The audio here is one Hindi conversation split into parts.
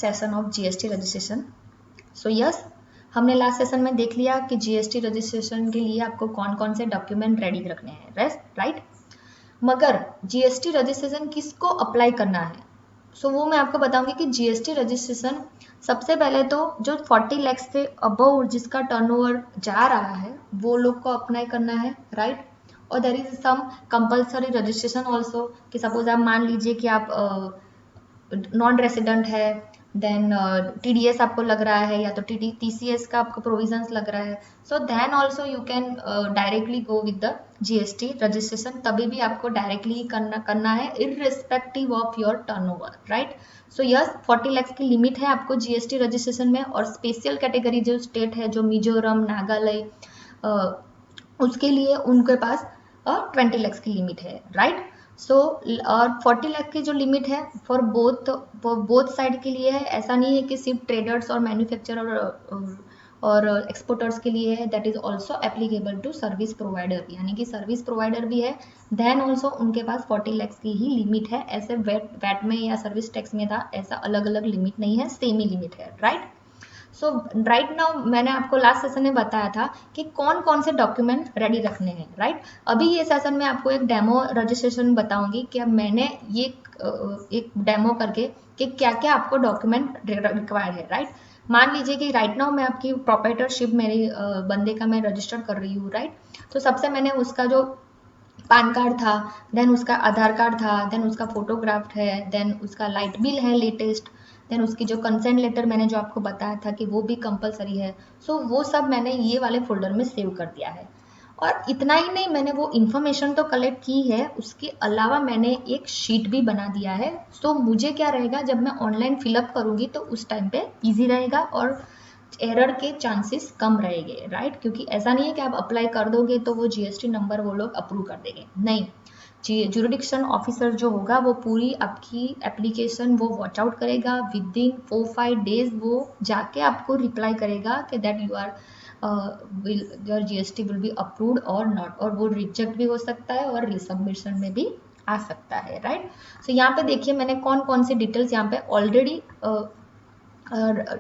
Session of GST registration. So yes, हमने लास्ट सेशन में देख लिया कि जीएसटी रजिस्ट्रेशन के लिए आपको कौन कौन से डॉक्यूमेंट रेडी रखने हैं, राइट। मगर जीएसटी रजिस्ट्रेशन किसको अप्लाई करना है, सो वो मैं आपको बताऊंगी कि जीएसटी रजिस्ट्रेशन सबसे पहले तो जो 40 लाख से अबव जिसका टर्नओवर जा रहा है वो लोग को अप्लाई करना है, राइट। और there is some compulsory registration also, कि सपोज आप मान लीजिए कि आप नॉन रेसिडेंट है, देन टीडीएस आपको लग रहा है या तो टीसीएस का आपको प्रोविजंस लग रहा है, so then also you can directly go with the GST registration. तभी भी आपको डायरेक्टली करना है irrespective of your turnover, right. So yes, 40 lakh की लिमिट है आपको जीएसटी रजिस्ट्रेशन में। और स्पेशल कैटेगरी जो स्टेट है, जो मिजोरम, नागालैंड, उसके लिए उनके पास 20 लाख की लिमिट है, राइट। सो और 40 लाख की जो लिमिट है फॉर बोथ साइड के लिए है। ऐसा नहीं है कि सिर्फ ट्रेडर्स और मैन्युफैक्चरर और एक्सपोर्टर्स के लिए है, that is also applicable to service provider, यानी कि सर्विस प्रोवाइडर भी है देन ऑल्सो उनके पास 40 लाख की ही लिमिट है। ऐसे वैट में या सर्विस टैक्स में था, ऐसा अलग अलग लिमिट नहीं है, सेम ही लिमिट है, राइट। सो राइट नाउ मैंने आपको लास्ट सेशन में बताया था कि कौन कौन से डॉक्यूमेंट रेडी रखने हैं, राइट। अभी ये सेशन में आपको एक डेमो रजिस्ट्रेशन बताऊंगी कि अब मैंने ये एक डेमो करके कि क्या क्या आपको डॉक्यूमेंट रिक्वायर्ड है, राइट। मान लीजिए कि राइट नाउ मैं आपकी प्रोप्राइटरशिप मेरी बंदे का मैं रजिस्टर कर रही हूँ, राइट। तो सबसे मैंने उसका जो पैन कार्ड था, देन उसका आधार कार्ड था, देन उसका फोटोग्राफ है, देन उसका लाइट बिल है लेटेस्ट, देन उसकी जो कंसेंट लेटर मैंने जो आपको बताया था कि वो भी कंपलसरी है। सो वो सब मैंने ये वाले फोल्डर में सेव कर दिया है। और इतना ही नहीं, मैंने वो इन्फॉर्मेशन तो कलेक्ट की है, उसके अलावा मैंने एक शीट भी बना दिया है। सो मुझे क्या रहेगा, जब मैं ऑनलाइन फिलअप करूँगी तो उस टाइम पे ईजी रहेगा और एरर के चांसेस कम रहेंगे, राइट। क्योंकि ऐसा नहीं है कि आप अप्लाई कर दोगे तो वो जीएसटी नंबर वो लोग अप्रूव कर देंगे, नहीं। जुरिडिक्शन ऑफिसर जो होगा वो पूरी आपकी एप्लीकेशन वो वॉच आउट करेगा, विद इन 4-5 डेज वो जाके आपको रिप्लाई करेगा कि that you are your GST will be approved और नॉट, और वो रिजेक्ट भी हो सकता है और रिसबमिशन में भी आ सकता है, राइट। सो यहाँ पे देखिए मैंने कौन कौन सी डिटेल्स यहाँ पे ऑलरेडी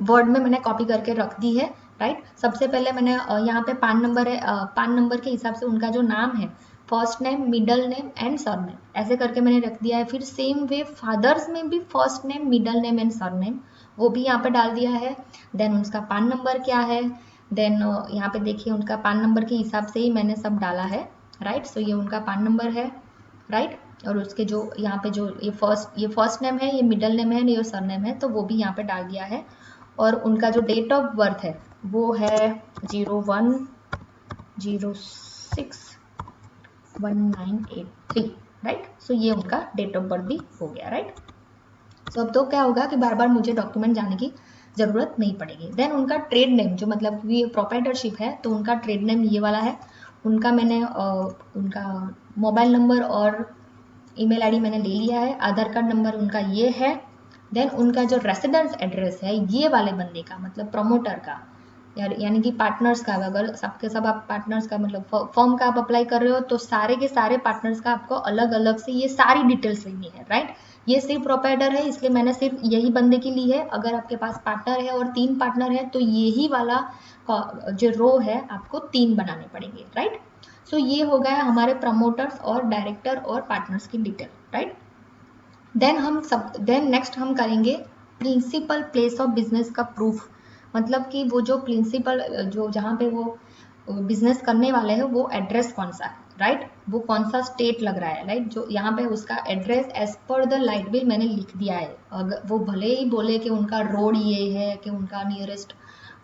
वर्ड में मैंने कॉपी करके रख दी है, राइट। सबसे पहले मैंने यहाँ पे पान नंबर है, पान नंबर के हिसाब से उनका जो नाम है, first name, middle name and surname, ऐसे करके मैंने रख दिया है। फिर सेम वे फादर्स में भी first name, middle name and surname वो भी यहाँ पे डाल दिया है। देन उसका पान नंबर क्या है, देन यहाँ पे देखिए उनका पान नंबर के हिसाब से ही मैंने सब डाला है, राइट। सो ये उनका पान नंबर है, राइट। और उसके जो यहाँ पे जो ये फर्स्ट नेम है, ये मिडल नेम है, ये सरनेम है, तो वो भी यहाँ पे डाल दिया है। और उनका जो डेट ऑफ बर्थ है वो है 01/06/1983, राइट। सो ये उनका डेट ऑफ बर्थ भी हो गया, राइट। सो अब तो क्या होगा कि बार बार मुझे डॉक्यूमेंट जाने की ज़रूरत नहीं पड़ेगी। देन उनका ट्रेड नेम, जो मतलब ये प्रोप्राइटरशिप है तो उनका ट्रेड नेम ये वाला है। उनका मैंने उनका मोबाइल नंबर और ईमेल आईडी मैंने ले लिया है। आधार कार्ड नंबर उनका ये है। देन उनका जो रेसिडेंस एड्रेस है ये वाले बंदे का, मतलब प्रमोटर का, यानी कि पार्टनर्स का, अगर सबके सब आप पार्टनर्स का मतलब फर्म का आप अप्लाई कर रहे हो तो सारे के सारे पार्टनर्स का आपको अलग अलग से ये सारी डिटेल्स लेनी है, राइट। ये सिर्फ प्रोप्राइटर है इसलिए मैंने सिर्फ यही बंदे की ली है। अगर आपके पास पार्टनर है और 3 पार्टनर है तो यही वाला जो रो है आपको 3 बनाने पड़ेंगे, राइट। सो ये हो गया हमारे प्रमोटर्स और डायरेक्टर और पार्टनर्स की डिटेल, राइट। देन नेक्स्ट हम करेंगे प्रिंसिपल प्लेस ऑफ बिजनेस का प्रूफ, मतलब कि वो जो प्रिंसिपल जो जहाँ पे वो बिजनेस करने वाले हैं वो एड्रेस कौन सा है, राइट। वो कौन सा स्टेट लग रहा है, राइट। जो यहाँ पे उसका address as per the light bill मैंने लिख दिया है। अगर वो भले ही बोले कि उनका रोड ये है, कि उनका नियरेस्ट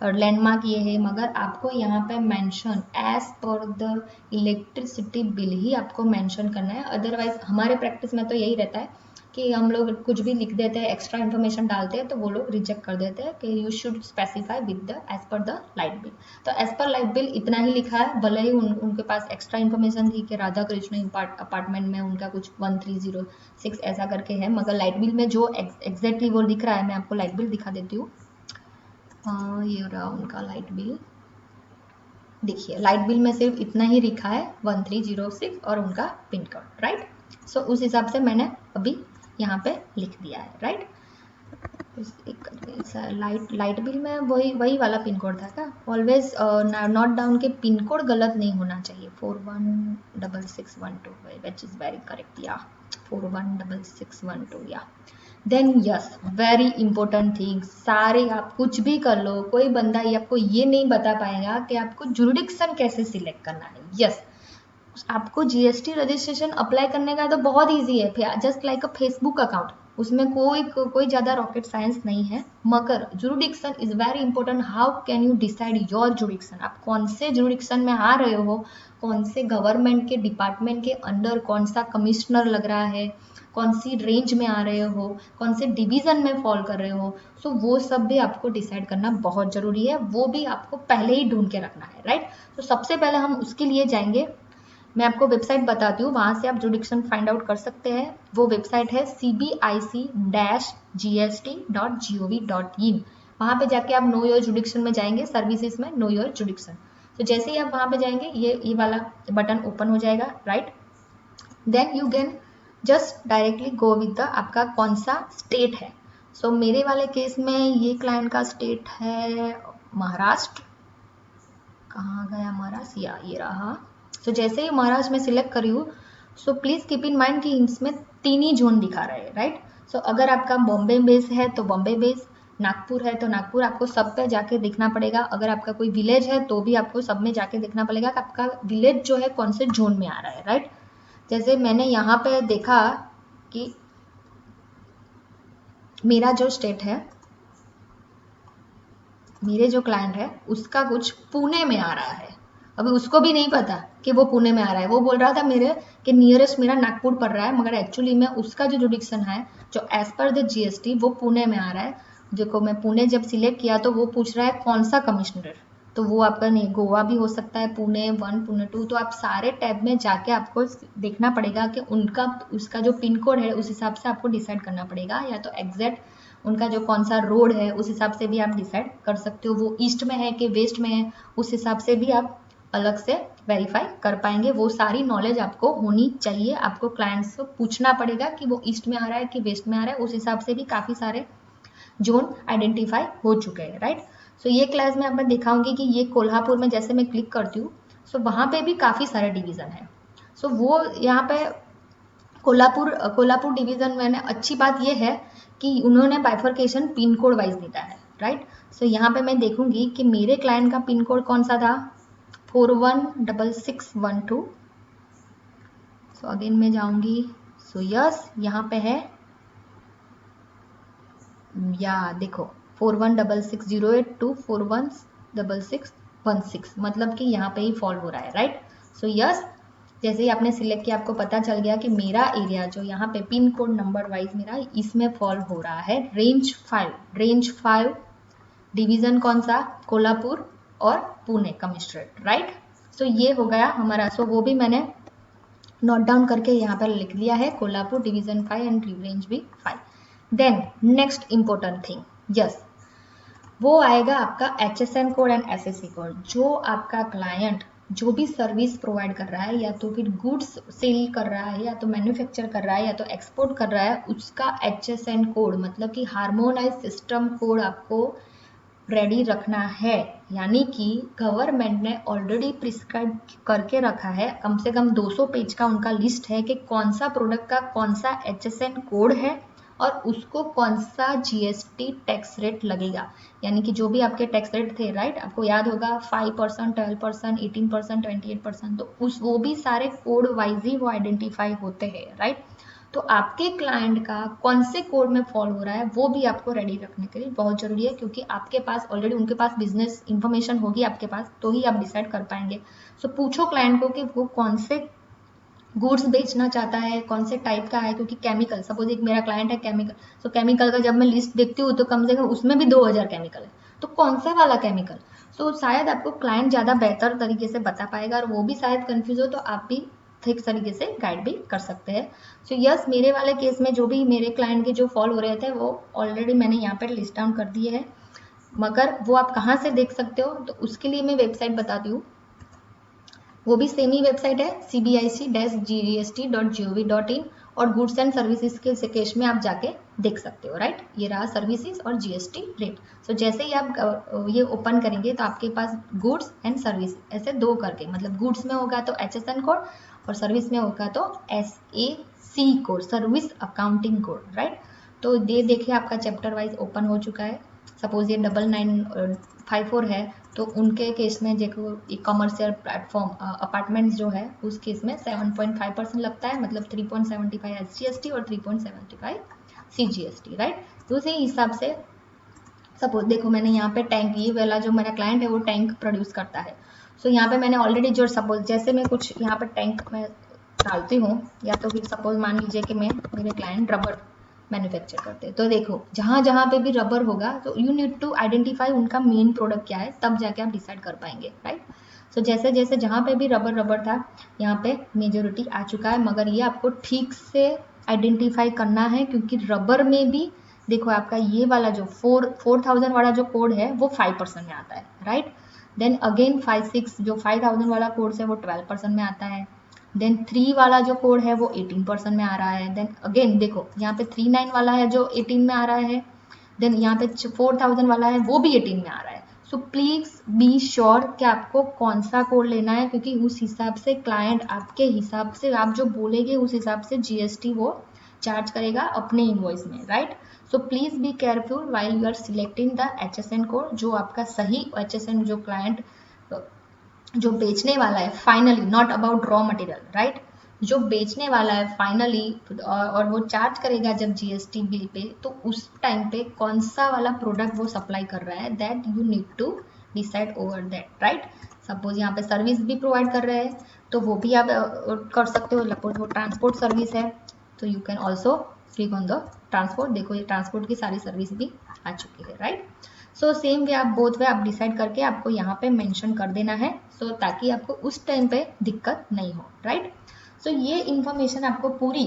लैंडमार्क ये है, मगर आपको यहाँ पे mention as per the electricity bill ही आपको मेंशन करना है। अदरवाइज हमारे प्रैक्टिस में तो यही रहता है कि हम लोग कुछ भी लिख देते हैं, एक्स्ट्रा इन्फॉर्मेशन डालते हैं तो वो लोग रिजेक्ट कर देते हैं कि you should specify with the as per the light bill. तो एज पर लाइट बिल इतना ही लिखा है, भले ही उनके पास एक्स्ट्रा इन्फॉर्मेशन थी कि राधा कृष्ण अपार्टमेंट में उनका कुछ 1306 ऐसा करके है, मगर लाइट बिल में जो एग्जैक्टली वो लिख रहा है, मैं आपको लाइट बिल दिखा देती हूँ। ये रहा उनका लाइट बिल, देखिए लाइट बिल में सिर्फ इतना ही लिखा है 1306 और उनका पिन कोड, राइट। सो उस हिसाब से मैंने अभी यहाँ पे लिख दिया है, राइट। एक करके लाइट बिल में वही वाला पिन कोड था क्या? ऑलवेज नोट डाउन के पिन कोड गलत नहीं होना चाहिए। 416612 विच इज वेरी करेक्ट या 416612 या। Then yes, very important thing, सारे आप कुछ भी कर लो, कोई बंदा ये आपको ये नहीं बता पाएगा कि आपको जुरिडिक्शन कैसे सिलेक्ट करना है। यस, आपको जीएसटी रजिस्ट्रेशन अप्लाई करने का तो बहुत इजी है, जस्ट लाइक अ फेसबुक अकाउंट, उसमें कोई ज़्यादा रॉकेट साइंस नहीं है। मगर jurisdiction is very important. How can you decide your jurisdiction, आप कौन से जुरिडिक्शन में आ रहे हो, कौन से गवर्नमेंट के डिपार्टमेंट के अंडर कौन सा कमिश्नर लग रहा है, कौन सी रेंज में आ रहे हो, कौन से डिवीजन में फॉल कर रहे हो। सो वो सब भी आपको डिसाइड करना बहुत जरूरी है, वो भी आपको पहले ही ढूंढ के रखना है, राइट। तो सबसे पहले हम उसके लिए जाएंगे, मैं आपको वेबसाइट बताती हूँ, वहाँ से आप जुडिक्शन फाइंड आउट कर सकते हैं। वो वेबसाइट है cbic-gst.gov.in। वहाँ पे जाके आप नो योर जुडिक्शन में जाएंगे, सर्विसेज में नो योर जुडिक्शन। तो जैसे ही आप वहाँ पे जाएंगे ये वाला बटन ओपन हो जाएगा, right. Then you can just directly go with the आपका कौन सा स्टेट है। सो मेरे वाले केस में ये क्लाइंट का स्टेट है महाराष्ट्र। कहाँ गया महाराष्ट्र, या ये रहा। तो जैसे ही महाराष्ट्र में सिलेक्ट करी हूँ, so please keep in mind कि इसमें 3 ही जोन दिखा रहे हैं, राइट। सो अगर आपका बॉम्बे बेस है तो बॉम्बे बेस, नागपुर है तो नागपुर, आपको सब पे जाके देखना पड़ेगा। अगर आपका कोई विलेज है तो भी आपको सब में जाके देखना पड़ेगा कि आपका विलेज जो है कौन से जोन में आ रहा है, राइट। जैसे मैंने यहाँ पे देखा कि मेरा जो स्टेट है, मेरे जो क्लाइंट है उसका कुछ पुणे में आ रहा है। अभी उसको भी नहीं पता कि वो पुणे में आ रहा है, वो बोल रहा था मेरे कि नियरेस्ट मेरा नागपुर पड़ रहा है, मगर एक्चुअली में उसका जो जुडिक्शन है जो एज पर द जीएसटी वो पुणे में आ रहा है। देखो मैं पुणे जब सिलेक्ट किया तो वो पूछ रहा है कौन सा कमिश्नर, तो वो आपका नहीं, गोवा भी हो सकता है, पुणे 1 पुणे 2। तो आप सारे टैब में जाके आपको देखना पड़ेगा कि उसका जो पिन कोड है उस हिसाब से आपको डिसाइड करना पड़ेगा, या तो एग्जैक्ट उनका जो कौन सा रोड है उस हिसाब से भी आप डिसाइड कर सकते हो, वो ईस्ट में है कि वेस्ट में है, उस हिसाब से भी आप अलग से वेरीफाई कर पाएंगे। वो सारी नॉलेज आपको होनी चाहिए, आपको क्लाइंट्स को पूछना पड़ेगा कि वो ईस्ट में आ रहा है कि वेस्ट में आ रहा है, उस हिसाब से भी काफ़ी सारे जोन आइडेंटिफाई हो चुके हैं, राइट। सो ये क्लास में आप मैं दिखाऊंगी कि ये कोल्हापुर में जैसे मैं क्लिक करती हूँ, सो वहाँ पे भी काफ़ी सारे डिवीज़न है। सो वो यहाँ पे कोल्हापुर डिवीज़न में अच्छी बात ये है कि उन्होंने बाइफर्केशन पिन कोड वाइज दिया है, राइट। सो यहाँ पे मैं देखूंगी कि मेरे क्लाइंट का पिन कोड कौन सा था, 416612। सो अगेन मैं जाऊंगी, सो यस यहाँ पे है, या देखो 416608 to 416616, मतलब कि यहाँ पे ही फॉल हो रहा है, राइट। सो यस, जैसे ही आपने सिलेक्ट किया आपको पता चल गया कि मेरा एरिया जो यहाँ पे पिन कोड नंबर वाइज मेरा इसमें फॉल हो रहा है रेंज 5 डिवीजन कौन सा, कोल्हापुर और पुणे कमिश्नरेट, राइट। सो ये हो गया हमारा। सो वो भी मैंने नोट डाउन करके यहाँ पर लिख लिया है, कोल्हापुर डिवीजन 5 एंड रेंज भी 5। Then next important thing, yes, वो आएगा आपका HSN code and SSC code. जो आपका क्लाइंट जो भी सर्विस प्रोवाइड कर रहा है, या तो फिर गुड्स सेल कर रहा है, या तो मैन्युफैक्चर कर रहा है, या तो एक्सपोर्ट कर रहा है, उसका HSN कोड मतलब कि हार्मोनाइज सिस्टम कोड आपको रेडी रखना है। यानी कि गवर्नमेंट ने ऑलरेडी प्रिस्क्राइब करके रखा है, कम से कम 200 पेज का उनका लिस्ट है कि कौन सा प्रोडक्ट का कौन सा HSN कोड है और उसको कौन सा GST टैक्स रेट लगेगा। यानी कि जो भी आपके टैक्स रेट थे, राइट, आपको याद होगा 5%, 12%, 18%, 28%, तो वो भी सारे कोड वाइज ही वो आइडेंटिफाई होते हैं, राइट। तो आपके क्लाइंट का कौन से कोड में फॉल हो रहा है वो भी आपको रेडी रखने के लिए बहुत जरूरी है, क्योंकि आपके पास ऑलरेडी उनके पास बिजनेस इंफॉर्मेशन होगी आपके पास, तो ही आप डिसाइड कर पाएंगे। सो पूछो क्लाइंट को कि वो कौन से गुड्स बेचना चाहता है, कौन से टाइप का है, क्योंकि केमिकल, सपोज एक मेरा क्लाइंट है केमिकल, सो केमिकल का जब मैं लिस्ट देखती हूँ तो कम से कम उसमें भी 2000 केमिकल है, तो कौन सा वाला केमिकल। सो शायद आपको क्लाइंट ज़्यादा बेहतर तरीके से बता पाएगा, और वो भी शायद कन्फ्यूज हो तो आप भी ठीक तरीके से गाइड भी कर सकते हैं। सो यस, मेरे वाले केस में जो भी मेरे क्लाइंट के जो फॉल हो रहे थे वो ऑलरेडी मैंने यहाँ पर लिस्ट डाउन कर दिए हैं, मगर वो आप कहाँ से देख सकते हो तो उसके लिए मैं वेबसाइट बताती हूँ। वो भी सेम ही वेबसाइट है, cbic-gst.gov.in। और गुड्स एंड सर्विसेज के केस में आप जाके देख सकते हो, राइट। ये रहा सर्विसेज और जीएसटी रेट। सो जैसे ही आप ये ओपन करेंगे तो आपके पास गुड्स एंड सर्विस ऐसे दो करके, मतलब गुड्स में होगा तो HSN कोड और सर्विस में होगा तो SAC code, service accounting code, right. तो ये देखिए आपका चैप्टर वाइज ओपन हो चुका है। सपोज ये 9954 है तो उनके केस में देखो कमर्शियल प्लेटफॉर्म अपार्टमेंट्स जो है उस केस में 7.5% लगता है, मतलब 3.75 SGST और 3.75 CGST, राइट। तो उसी हिसाब से सपोज देखो मैंने यहाँ पे टैंक, ये वाला जो मेरा क्लाइंट है वो टैंक प्रोड्यूस करता है। सो यहाँ पे मैंने ऑलरेडी जो सपोज जैसे मैं कुछ यहाँ पे टैंक में डालती हूँ, या तो फिर सपोज मान लीजिए कि मैं मेरे क्लाइंट रबर मैन्युफैक्चर करते हैं, तो देखो जहाँ जहाँ पे भी रबर होगा तो यू नीड टू आइडेंटिफाई उनका मेन प्रोडक्ट क्या है, तब जाके आप डिसाइड कर पाएंगे, राइट। सो जैसे जैसे जहाँ पे भी रबर था यहाँ पे मेजोरिटी आ चुका है, मगर ये आपको ठीक से आइडेंटिफाई करना है क्योंकि रबर में भी देखो आपका ये वाला जो 4000 वाला जो कोड है वो 5% में आता है, राइट। देन अगेन 56 जो 5000 वाला कोड है वो 12% में आता है। देन 3 वाला जो कोड है वो 18% में आ रहा है। देन अगेन देखो यहाँ पे 39 वाला है जो 18 में आ रहा है। देन यहाँ पे 4000 वाला है वो भी 18 में आ रहा है। सो प्लीज बी श्योर कि आपको कौन सा कोड लेना है, क्योंकि उस हिसाब से क्लाइंट आपके हिसाब से आप जो बोलेंगे उस हिसाब से जीएसटी वो चार्ज करेगा अपने इनवॉइस में, right. So please be careful while you are selecting the HSN code, जो आपका सही HSN जो क्लाइंट जो बेचने वाला है finally, not about raw material, right. जो बेचने वाला है फाइनली और वो चार्ज करेगा जब जीएसटी बिल पे, तो उस टाइम पे कौन सा वाला प्रोडक्ट वो सप्लाई कर रहा है, that you need to decide over that, right. Suppose यहाँ पे सर्विस भी प्रोवाइड कर रहे हैं तो वो भी आप कर सकते हो। सपोज वो ट्रांसपोर्ट सर्विस है तो you can also click on the transport. देखो ये ट्रांसपोर्ट की सारी सर्विस भी आ चुकी है, राइट। सो सेम वे आप बोथ वे आप डिसाइड करके आपको यहाँ पे मेंशन कर देना है, सो ताकि आपको उस टाइम पे दिक्कत नहीं हो, राइट। सो ये इंफॉर्मेशन आपको पूरी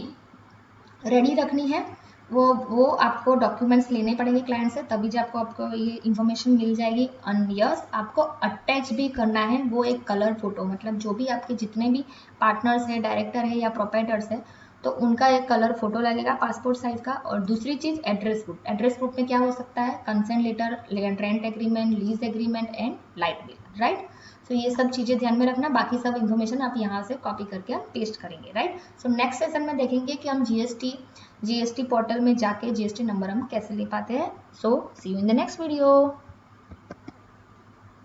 रेडी रखनी है। वो आपको डॉक्यूमेंट्स लेने पड़ेंगे क्लाइंट से, तभी जब आपको ये इंफॉर्मेशन मिल जाएगी। एंड यस आपको अटैच भी करना है वो एक कलर फोटो, मतलब जो भी आपके जितने भी पार्टनर्स है, डायरेक्टर है या प्रोप्राइटर्स है, तो उनका एक कलर फोटो लगेगा पासपोर्ट साइज का। और दूसरी चीज एड्रेस प्रूफ। एड्रेस प्रूफ में क्या हो सकता है, consent letter, rent agreement, lease agreement and light bill, right. तो ये सब चीजें ध्यान में रखना, बाकी सब इन्फॉर्मेशन आप यहाँ से कॉपी करके आप पेस्ट करेंगे, राइट। सो नेक्स्ट सेशन में देखेंगे कि हम जीएसटी पोर्टल में जाके जीएसटी नंबर हम कैसे ले पाते हैं। So see you in the next video.